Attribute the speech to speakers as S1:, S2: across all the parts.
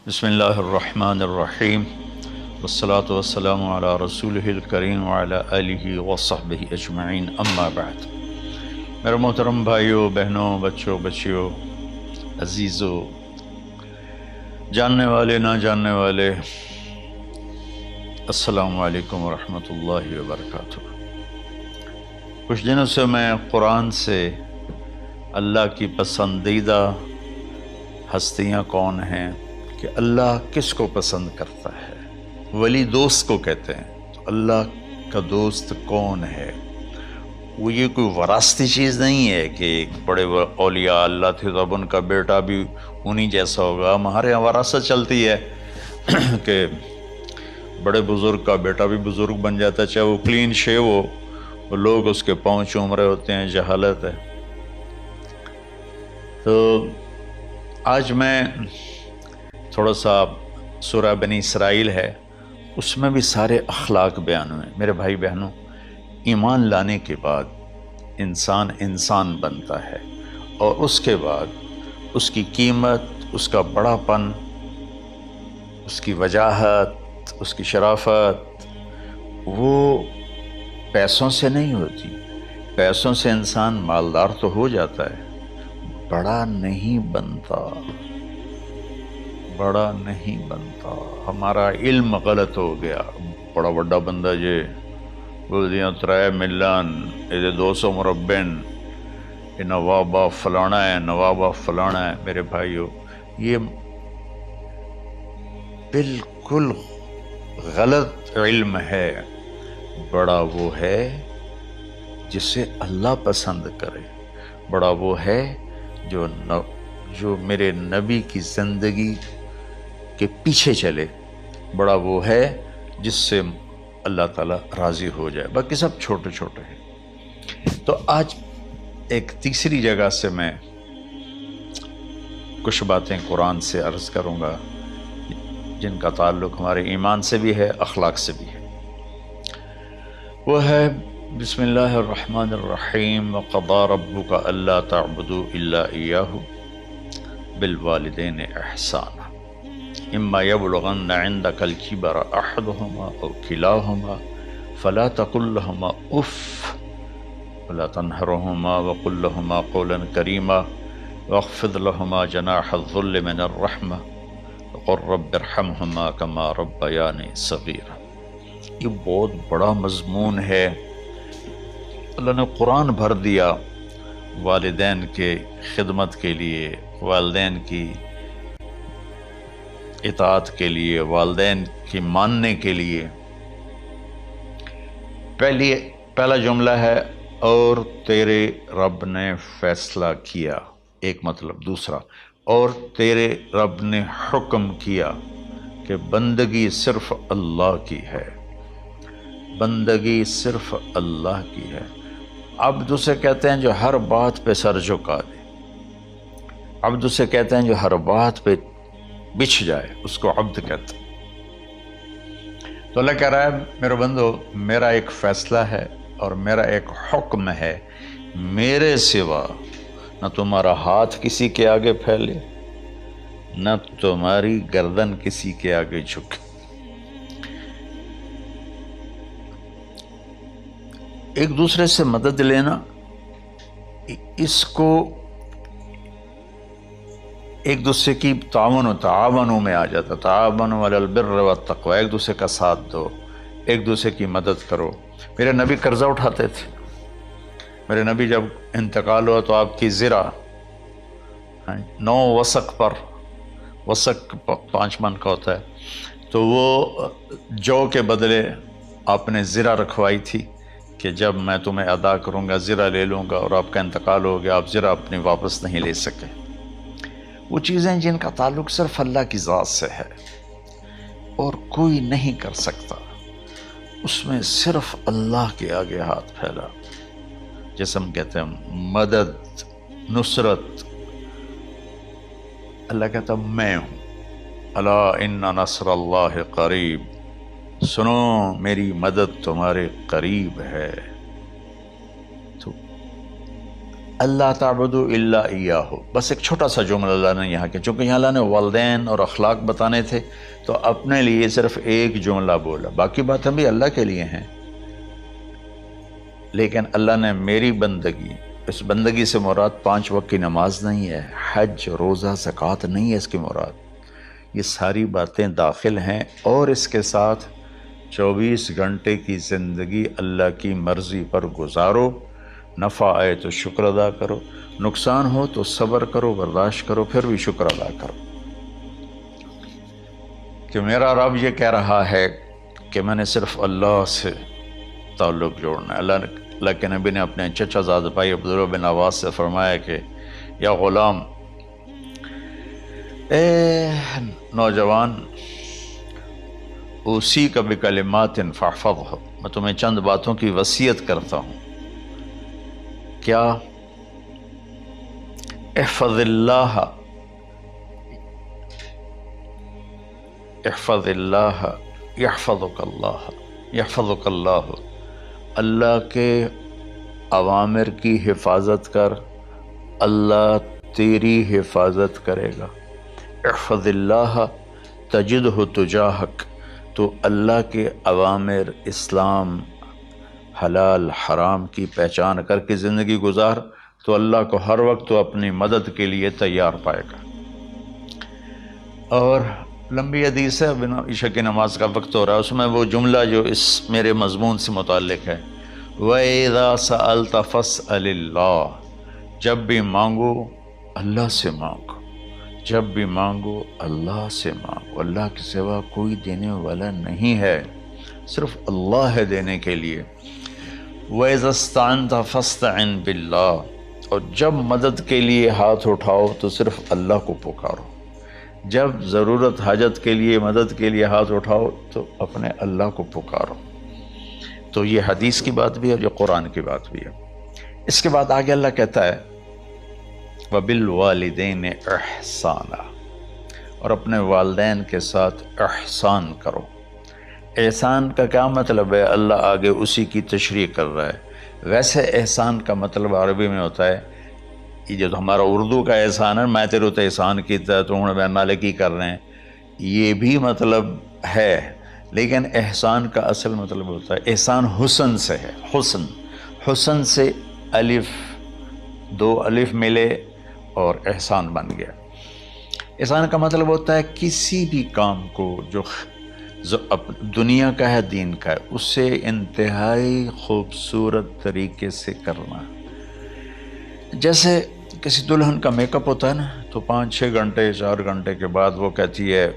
S1: بسم اللہ الرحمن الرحیم والصلاة والسلام علی رسولہ الکریم وعلی آلہ وصحبہ اجمعین، اما بعد۔ میرے محترم بھائیوں، بہنوں، بچوں، بچیوں، عزیزوں، جاننے والے، نہ جاننے والے، السلام علیکم ورحمۃ اللہ وبرکاتہ۔ کچھ دنوں سے میں قرآن سے اللہ کی پسندیدہ ہستیاں کون ہیں، کہ اللہ کس کو پسند کرتا ہے، ولی دوست کو کہتے ہیں۔ تو اللہ کا دوست کون ہے؟ وہ یہ کوئی وراثتی چیز نہیں ہے کہ ایک بڑے اولیاء اللہ تھے تو اب ان کا بیٹا بھی انہی جیسا ہوگا۔ ہمارے یہاں وراثت چلتی ہے کہ بڑے بزرگ کا بیٹا بھی بزرگ بن جاتا ہے، چاہے وہ کلین شیو ہو، وہ لوگ اس کے پاؤں چوم رہے ہوتے ہیں، جہالت ہے۔ تو آج میں تھوڑا سا سورہ بنی اسرائیل ہے، اس میں بھی سارے اخلاق بیان ہوئے۔ میرے بھائی بہنوں، ایمان لانے کے بعد انسان بنتا ہے، اور اس کے بعد اس کی قیمت، اس کا بڑا پن، اس کی وجاہت، اس کی شرافت وہ پیسوں سے نہیں ہوتی۔ پیسوں سے انسان مالدار تو ہو جاتا ہے، بڑا نہیں بنتا، بڑا نہیں بنتا۔ ہمارا علم غلط ہو گیا۔ بڑا بڑا بندہ جے بولدیاں 3 ملن، یہ 200 مربع، یہ نوابہ فلانا ہے، نوابہ فلانا ہے۔ میرے بھائیو، یہ بالکل غلط علم ہے۔ بڑا وہ ہے جسے اللہ پسند کرے، بڑا وہ ہے جو میرے نبی کی زندگی کے پیچھے چلے، بڑا وہ ہے جس سے اللہ تعالیٰ راضی ہو جائے، باقی سب چھوٹے چھوٹے ہیں۔ تو آج ایک تیسری جگہ سے میں کچھ باتیں قرآن سے عرض کروں گا جن کا تعلق ہمارے ایمان سے بھی ہے، اخلاق سے بھی ہے۔ وہ ہے بسم اللہ الرحمن الرحیم، وَقَضَىٰ رَبُّكَ أَلَّا تَعْبُدُوا إِلَّا إِيَّاهُ بِالْوَالِدَيْنِ إِحْسَانًا إِمَّا يَبْلُغَنَّ عِندَكَ الْكِبَرَ أَحَدُهُمَا أَوْ كِلَاهُمَا فَلَا تَقُل لَّهُمَا أُفٍّ وَلَا تَنْهَرْهُمَا وَقُل لَّهُمَا قَوْلًا كَرِيمًا وَاخْفِضْ لَهُمَا جَنَاحَ الذُّلِّ مِنَ الرَّحْمَةِ وَقُل رَّبِّ ارْحَمْهُمَا كَمَا رَبَّيَانِي صَغِيرًا۔ یہ بہت بڑا مضمون ہے۔ اللہ نے قرآن بھر دیا والدین کے خدمت کے لیے، والدین کی اطاعت کے لیے، والدین کی ماننے کے لیے۔ پہلا جملہ ہے اور تیرے رب نے فیصلہ کیا، ایک مطلب۔ دوسرا، اور تیرے رب نے حکم کیا کہ بندگی صرف اللہ کی ہے، بندگی صرف اللہ کی ہے۔ عبد اسے کہتے ہیں جو ہر بات پہ سر جھکا دے، عبد اسے کہتے ہیں جو ہر بات پہ بچھ جائے، اس کو عبد کہتے ہیں۔ تو اللہ کہہ رہا ہے میرے بندو، میرا ایک فیصلہ ہے اور میرا ایک حکم ہے، میرے سوا نہ تمہارا ہاتھ کسی کے آگے پھیلے، نہ تمہاری گردن کسی کے آگے جھکے۔ ایک دوسرے سے مدد لینا، اس کو ایک دوسرے کی تعاونوں میں آ جاتا۔ تعاونوا علی البر والتقوی، ایک دوسرے کا ساتھ دو، ایک دوسرے کی مدد کرو۔ میرے نبی قرضہ اٹھاتے تھے۔ میرے نبی جب انتقال ہوا تو آپ کی زرہ 9 وسق پر، وسق 5 من کا ہوتا ہے، تو وہ جو کے بدلے آپ نے زرہ رکھوائی تھی کہ جب میں تمہیں ادا کروں گا زرہ لے لوں گا، اور آپ کا انتقال ہو گیا، آپ زرہ اپنی واپس نہیں لے سکے۔ وہ چیزیں جن کا تعلق صرف اللہ کی ذات سے ہے اور کوئی نہیں کر سکتا، اس میں صرف اللہ کے آگے ہاتھ پھیلا، جیسے ہم کہتے ہیں مدد، نصرت۔ اللہ کہتا میں ہوں، الا ان نصر اللہ قریب، سنو میری مدد تمہارے قریب ہے۔ تو اللہ تعبدوا الا ایاہ، بس ایک چھوٹا سا جملہ اللہ نے یہاں کیا، چونکہ یہاں اللہ نے والدین اور اخلاق بتانے تھے تو اپنے لیے صرف ایک جملہ بولا، باقی باتیں بھی اللہ کے لیے ہیں، لیکن اللہ نے میری بندگی، اس بندگی سے مراد 5 وقت کی نماز نہیں ہے، حج، روزہ، زکوٰۃ نہیں ہے اس کی مراد، یہ ساری باتیں داخل ہیں، اور اس کے ساتھ 24 گھنٹے کی زندگی اللہ کی مرضی پر گزارو، نفع آئے تو شکر ادا کرو، نقصان ہو تو صبر کرو، برداشت کرو، پھر بھی شکر ادا کرو، کہ میرا رب یہ کہہ رہا ہے کہ میں نے صرف اللہ سے تعلق جوڑنا ہے۔ اللہ کے نبی نے اپنے چچا زاد بھائی عبداللہ بن عباس سے فرمایا کہ یا غلام، اے نوجوان، اوصیک بکلمات فاحفظہ، میں تمہیں چند باتوں کی وصیت کرتا ہوں، کیا؟ احفظ اللہ، احفظ اللہ یحفظک اللہ، یحفظک اللہ، اللہ کے اوامر کی حفاظت کر، اللہ تیری حفاظت کرے گا۔ احفظ اللہ تجدہ تجاہک، تو اللہ کے اوامر، اسلام، حلال حرام کی پہچان کر کے زندگی گزار تو اللہ کو ہر وقت تو اپنی مدد کے لیے تیار پائے گا۔ اور لمبی حدیث ہے، عشاء کی نماز کا وقت ہو رہا ہے، اس میں وہ جملہ جو اس میرے مضمون سے متعلق ہے، وَإِذَا سَأَلْتَ فَاسْأَلِ اللَّهِ، جب بھی مانگو اللہ سے مانگو، جب بھی مانگو اللہ سے مانگو، اللہ کے سوا کوئی دینے والا نہیں ہے، صرف اللہ ہے دینے کے لیے۔ وَإِذَا اسْتَعَنْتَ فَاسْتَعِنْ بِاللَّهِ، اور جب مدد کے لیے ہاتھ اٹھاؤ تو صرف اللہ کو پکارو، جب ضرورت حاجت کے لیے، مدد کے لیے ہاتھ اٹھاؤ تو اپنے اللہ کو پکارو۔ تو یہ حدیث کی بات بھی ہے، جو قرآن کی بات بھی ہے۔ اس کے بعد آگے اللہ کہتا ہے وَبِالْوَالِدَيْنِ إِحْسَانًا، اور اپنے والدین کے ساتھ احسان کرو۔ احسان کا کیا مطلب ہے؟ اللہ آگے اسی کی تشریح کر رہا ہے۔ ویسے احسان کا مطلب عربی میں ہوتا ہے، یہ جو ہمارا اردو کا احسان ہے، میں تیرے تو احسان کیتا ہے تو ہوں میں نالے کی کر رہے ہیں، یہ بھی مطلب ہے، لیکن احسان کا اصل مطلب ہوتا ہے، احسان حسن سے ہے، حسن، حسن سے الف، 2 الف ملے اور احسان بن گیا۔ احسان کا مطلب ہوتا ہے کسی بھی کام کو جو دنیا کا ہے، دین کا ہے، اسے انتہائی خوبصورت طریقے سے کرنا۔ جیسے کسی دلہن کا میک اپ ہوتا ہے نا، تو 5-6 گھنٹے 4 گھنٹے کے بعد وہ کہتی ہے،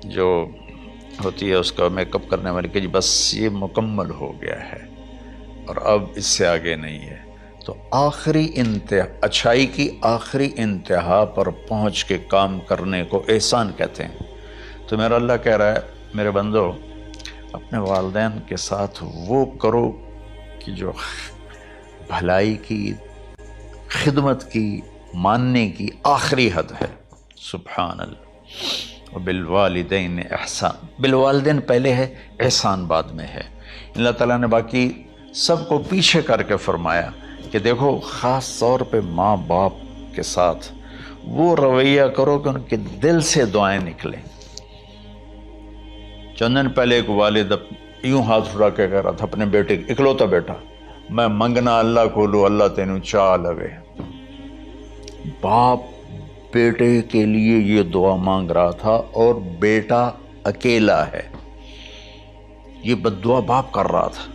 S1: جو ہوتی ہے اس کا میک اپ کرنے والی، کہ جی بس یہ مکمل ہو گیا ہے اور اب اس سے آگے نہیں ہے۔ تو آخری انتہا، اچھائی کی آخری انتہا پر پہنچ کے کام کرنے کو احسان کہتے ہیں۔ تو میرا اللہ کہہ رہا ہے، میرے بندو، اپنے والدین کے ساتھ وہ کرو کہ جو بھلائی کی، خدمت کی، ماننے کی آخری حد ہے۔ سبحان اللہ۔ وبالوالدین احسان، بالوالدین پہلے ہے، احسان بعد میں ہے۔ اللہ تعالیٰ نے باقی سب کو پیچھے کر کے فرمایا کہ دیکھو، خاص طور پہ ماں باپ کے ساتھ وہ رویہ کرو کہ ان کے دل سے دعائیں نکلیں۔ چند دن پہلے ایک والد یوں ہاتھ اٹھا کے کہہ رہا تھا اپنے بیٹے، اکلوتا بیٹا، میں منگنا اللہ کو لو، اللہ تینوں چاہ لگے۔ باپ بیٹے کے لیے یہ دعا مانگ رہا تھا، اور بیٹا اکیلا ہے، یہ بد دعا باپ کر رہا تھا۔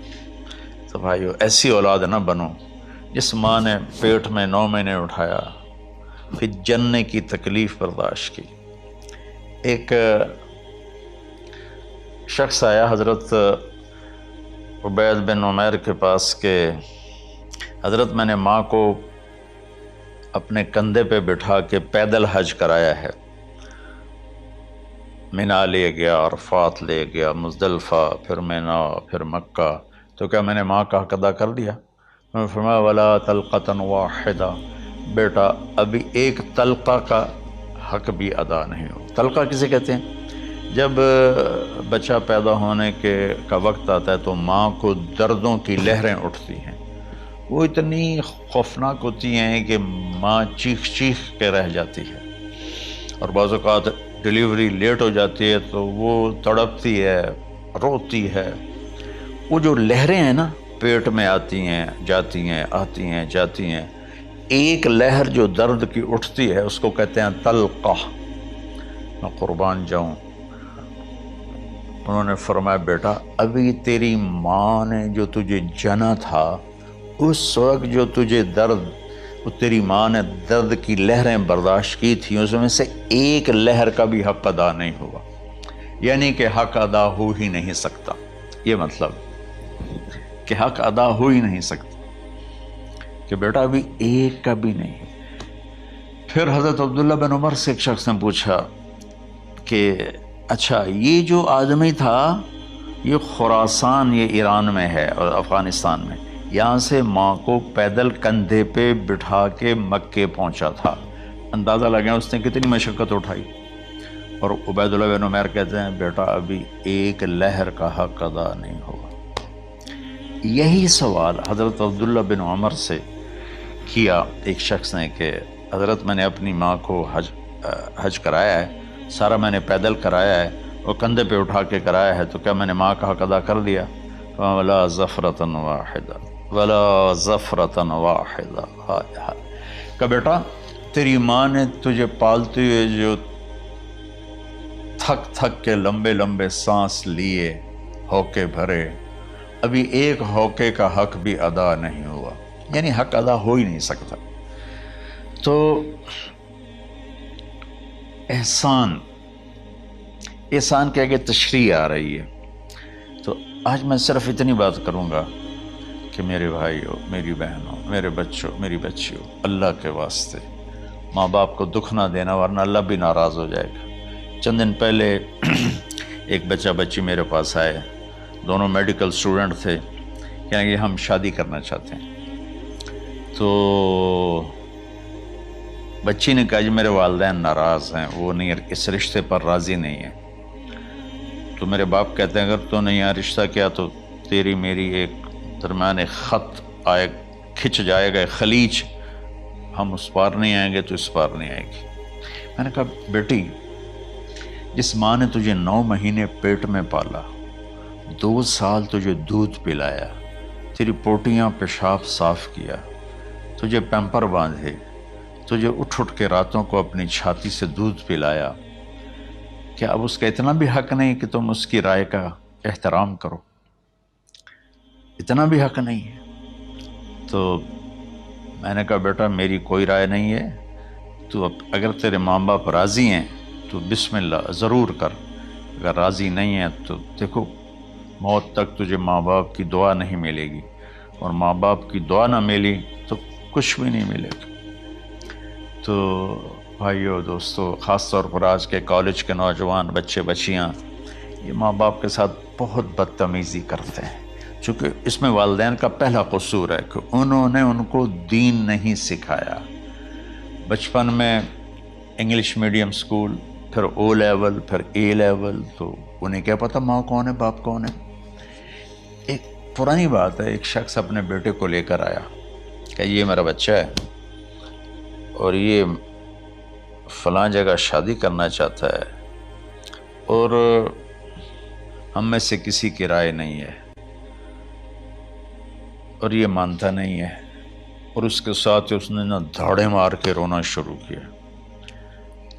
S1: تو بھائیو، ایسی اولاد نہ بنو جس ماں نے پیٹ میں 9 مہینے اٹھایا، پھر جننے کی تکلیف برداشت کی۔ ایک شخص آیا حضرت عبید بن عمیر کے پاس کہ حضرت، میں نے ماں کو اپنے کندھے پہ بٹھا کے پیدل حج کرایا ہے، مینا لے گیا، عرفات لے گیا، مزدلفہ، پھر مینا، پھر مکہ، تو کیا میں نے ماں کا حق ادا کر دیا؟ میں نے فرمایا ولا تلقۃ واحدہ، بیٹا ابھی ایک تلقہ کا حق بھی ادا نہیں ہو۔ تلقہ کسے کہتے ہیں؟ جب بچہ پیدا ہونے کا وقت آتا ہے تو ماں کو دردوں کی لہریں اٹھتی ہیں، وہ اتنی خوفناک ہوتی ہیں کہ ماں چیخ چیخ کے رہ جاتی ہے، اور بعض اوقات ڈیلیوری لیٹ ہو جاتی ہے تو وہ تڑپتی ہے، روتی ہے۔ وہ جو لہریں ہیں نا پیٹ میں آتی ہیں جاتی ہیں، آتی ہیں جاتی ہیں، ایک لہر جو درد کی اٹھتی ہے اس کو کہتے ہیں طلقہ۔ میں قربان جاؤں، انہوں نے فرمایا بیٹا ابھی تیری ماں نے جو تجھے جنا تھا اس وقت جو تجھے درد، وہ تیری ماں نے درد کی لہریں برداشت کی تھیں، اس میں سے ایک لہر کا بھی حق ادا نہیں ہوا، یعنی کہ حق ادا ہو ہی نہیں سکتا۔ یہ مطلب کہ حق ادا ہو ہی نہیں سکتا، کہ بیٹا ابھی ایک کا بھی نہیں۔ پھر حضرت عبداللہ بن عمر سے ایک شخص نے پوچھا کہ اچھا یہ جو آدمی تھا یہ خراسان، یہ ایران میں ہے اور افغانستان میں، یہاں سے ماں کو پیدل کندھے پہ بٹھا کے مکے پہنچا تھا، اندازہ لگا اس نے کتنی مشقت اٹھائی۔ اور عبید اللہ بن عمیر کہتے ہیں بیٹا ابھی ایک لہر کا حق ادا نہیں ہوا۔ یہی سوال حضرت عبداللہ بن عمر سے کیا ایک شخص نے کہ حضرت میں نے اپنی ماں کو حج کرایا ہے، سارا میں نے پیدل کرایا ہے اور کندھے پہ اٹھا کے کرایا ہے، تو کیا میں نے ماں کا حق ادا کر دیا؟ ولا ظفرۃ واحدہ ولا ظفرۃ واحدہ۔ کہ بیٹا تیری ماں نے تجھے پالتے ہوئے جو تھک تھک کے لمبے لمبے سانس لیے، ہوکے بھرے، ابھی ایک ہوکے کا حق بھی ادا نہیں ہوا، یعنی حق ادا ہو ہی نہیں سکتا۔ تو احسان کے آگے تشریح آ رہی ہے۔ تو آج میں صرف اتنی بات کروں گا کہ میرے بھائیوں، میری بہنوں، میرے بچوں، میری بچیوں، اللہ کے واسطے ماں باپ کو دکھ نہ دینا ورنہ اللہ بھی ناراض ہو جائے گا۔ چند دن پہلے ایک بچہ بچی میرے پاس آئے، دونوں میڈیکل اسٹوڈنٹ تھے، کہ ہم شادی کرنا چاہتے ہیں۔ تو بچی نے کہا جی میرے والدین ناراض ہیں، وہ نہیں، اس رشتے پر راضی نہیں ہیں۔ تو میرے باپ کہتے ہیں اگر تو نے یہاں رشتہ کیا تو تیری میری ایک درمیان ایک خط آئے، کھچ جائے گا، خلیج، ہم اس پار نہیں آئیں گے تو اس پار نہیں آئے گی۔ میں نے کہا بیٹی جس ماں نے تجھے 9 مہینے پیٹ میں پالا، 2 سال تجھے دودھ پلایا، تیری پوٹیاں پیشاب صاف کیا، تجھے پیمپر باندھے، تجھے اٹھ کے راتوں کو اپنی چھاتی سے دودھ پلایا، کیا اب اس کا اتنا بھی حق نہیں کہ تم اس کی رائے کا احترام کرو؟ اتنا بھی حق نہیں ہے؟ تو میں نے کہا بیٹا میری کوئی رائے نہیں ہے، تو اگر تیرے ماں باپ راضی ہیں تو بسم اللہ ضرور کر، اگر راضی نہیں ہیں تو دیکھو موت تک تجھے ماں باپ کی دعا نہیں ملے گی، اور ماں باپ کی دعا نہ ملی تو کچھ بھی نہیں ملے گا۔ تو بھائیو دوستو، خاص طور پر آج کے کالج کے نوجوان بچے بچیاں یہ ماں باپ کے ساتھ بہت بدتمیزی کرتے ہیں، چونکہ اس میں والدین کا پہلا قصور ہے کہ انہوں نے ان کو دین نہیں سکھایا۔ بچپن میں انگلش میڈیم سکول، پھر او لیول، پھر اے لیول، تو انہیں کیا پتہ ماں کون ہے باپ کون ہے۔ ایک پرانی بات ہے، ایک شخص اپنے بیٹے کو لے کر آیا کہ یہ میرا بچہ ہے اور یہ فلاں جگہ شادی کرنا چاہتا ہے اور ہم میں سے کسی کی رائے نہیں ہے اور یہ مانتا نہیں ہے، اور اس کے ساتھ اس نے نا دھاڑے مار کے رونا شروع کیا۔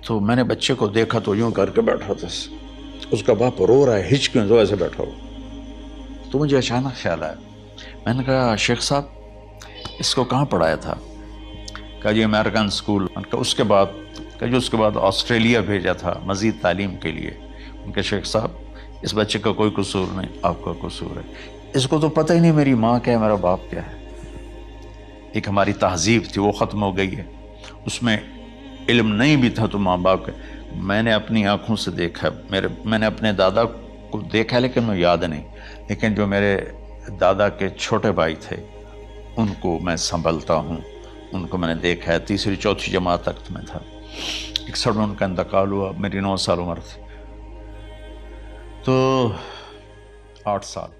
S1: تو میں نے بچے کو دیکھا تو یوں کر کے بیٹھا تھا، اس کا باپ رو رہا ہے، ہچ کیوں تو ایسے بیٹھا ہو۔ تو مجھے اچانک خیال آیا، میں نے کہا شیخ صاحب اس کو کہاں پڑھایا تھا؟ کہا جی امریکن اسکول۔ اس کے بعد آسٹریلیا بھیجا تھا مزید تعلیم کے لیے۔ ان کے شیخ صاحب اس بچے کا کوئی قصور نہیں، آپ کا قصور ہے، اس کو تو پتہ ہی نہیں میری ماں کیا ہے، میرا باپ کیا ہے۔ ایک ہماری تہذیب تھی وہ ختم ہو گئی ہے، اس میں علم نہیں بھی تھا تو ماں باپ کا۔ میں نے اپنی آنکھوں سے دیکھا، میں نے اپنے دادا کو دیکھا لیکن مجھے یاد نہیں، لیکن جو میرے دادا کے چھوٹے بھائی تھے ان کو میں سنبھلتا ہوں، ان کو میں نے دیکھا ہے، 3ری 4تھی جماعت تک میں تھا، 61 میں ان کا انتقال ہوا، میری 9 سال عمر تھی، تو 8 سال